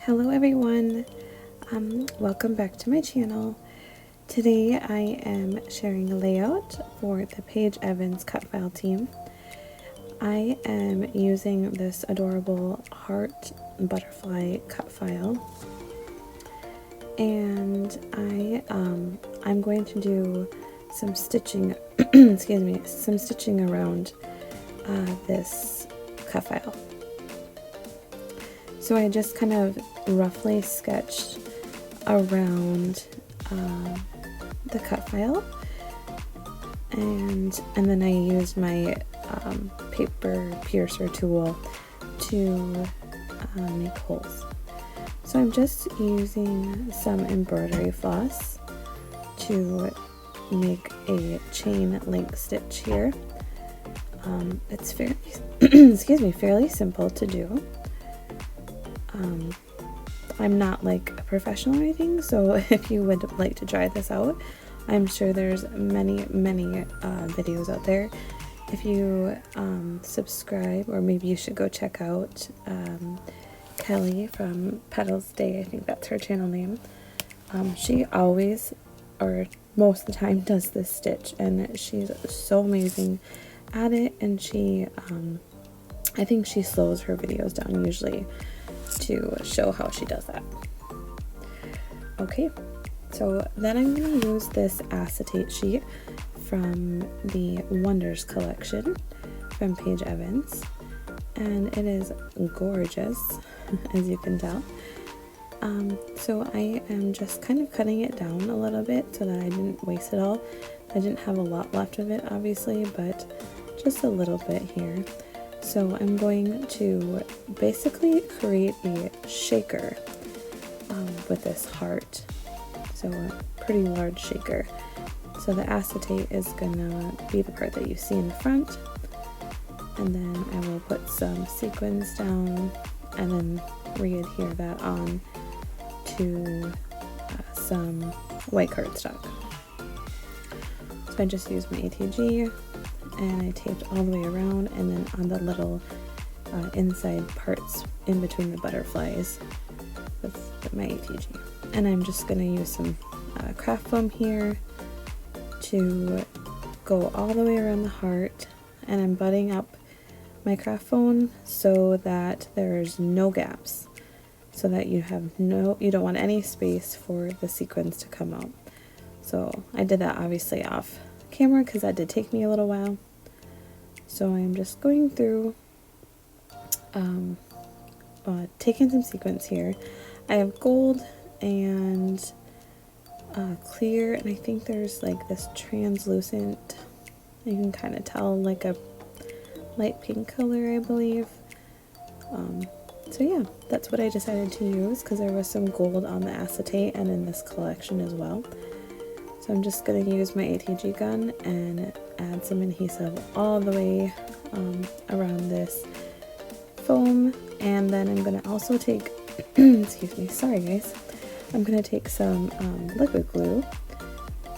Hello everyone, welcome back to my channel. Today I am sharing a layout for the Paige Evans cut file team. I am using this adorable heart butterfly cut file, and I'm going to do some stitching excuse me, some stitching around this cut file. So I just kind of roughly sketched around the cut file, and then I used my paper piercer tool to make holes. So I'm just using some embroidery floss to make a chain link stitch here. It's fairly excuse me, fairly simple to do. I'm not like a professional or anything, so if you would like to try this out, I'm sure there's many videos out there. If you subscribe, or maybe you should go check out Kelly from Petals Day, I think that's her channel name. She always, or most of the time, does this stitch, and she's so amazing at it, and she I think she slows her videos down usually to show how she does that. Okay, so then I'm going to use this acetate sheet from the Wonders collection from Paige Evans, and it is gorgeous as you can tell. So I am just kind of cutting it down a little bit so that I didn't waste it all. I didn't have a lot left of it obviously, but just a little bit here. So I'm going to basically create a shaker with this heart, so a pretty large shaker. So the acetate is gonna be the part that you see in the front, and then I will put some sequins down and then re-adhere that on to some white cardstock. So I just used my ATG and I taped all the way around, and then on the little inside parts in between the butterflies with my ATG. And I'm just going to use some craft foam here to go all the way around the heart, and I'm butting up my craft foam so that there's no gaps, so that you don't want any space for the sequins to come out. So I did that obviously off camera because that did take me a little while. So I'm just going through taking some sequins here. I have gold and clear, and I think there's like this translucent, you can kind of tell, like a light pink color, I believe. So yeah, that's what I decided to use because there was some gold on the acetate and in this collection as well. So I'm just going to use my ATG gun and add some adhesive all the way around this foam, and then I'm going to also take excuse me, sorry guys, I'm going to take some liquid glue,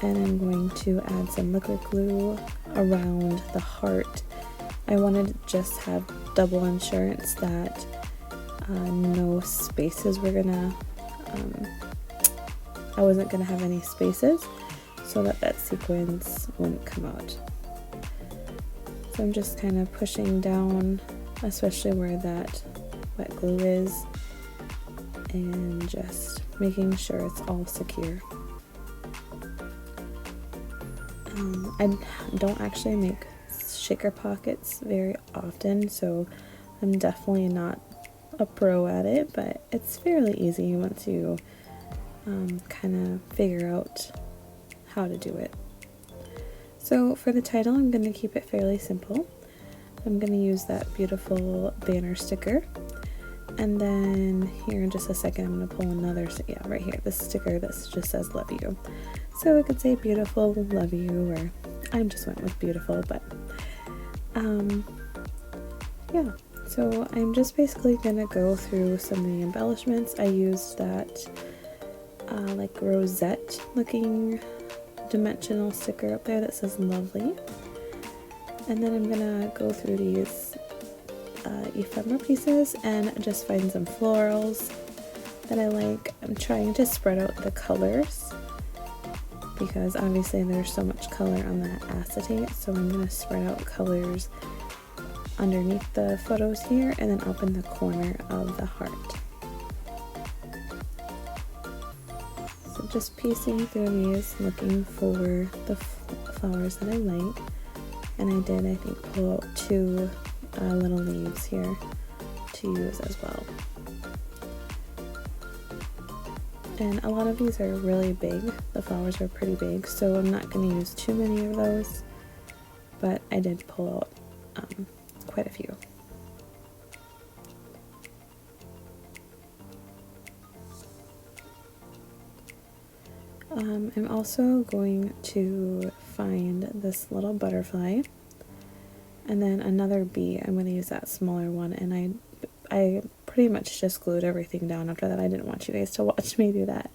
and I'm going to add some liquid glue around the heart. I wanted to just have double insurance that no spaces were gonna I wasn't gonna have any spaces, so that sequence wouldn't come out. So I'm just kind of pushing down, especially where that wet glue is, and just making sure it's all secure. I don't actually make shaker pockets very often, so I'm definitely not a pro at it, but it's fairly easy once you kind of figure out how to do it. So for the title, I'm going to keep it fairly simple. I'm going to use that beautiful banner sticker, and then here in just a second I'm going to pull another, yeah, right here, this sticker that just says love you. So it could say beautiful, love you, or I just went with beautiful, but yeah. So I'm just basically going to go through some of the embellishments. I used that like rosette looking dimensional sticker up there that says lovely. And then I'm gonna go through these ephemera pieces and just find some florals that I like. I'm trying to spread out the colors because obviously there's so much color on that acetate, so I'm going to spread out colors underneath the photos here and then up in the corner of the heart. So just piecing through these, looking for the flowers that I like, and I did, I think, pull out two little leaves here to use as well. And a lot of these are really big. The flowers are pretty big, so I'm not going to use too many of those, but I did pull out quite a few. I'm also going to find this little butterfly and then another bee. I'm going to use that smaller one, and I pretty much just glued everything down after that. I didn't want you guys to watch me do that.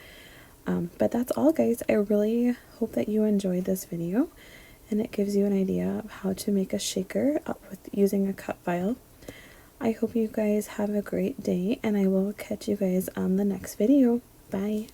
But that's all, guys. I really hope that you enjoyed this video and it gives you an idea of how to make a shaker with using a cut file. I hope you guys have a great day, and I will catch you guys on the next video. Bye!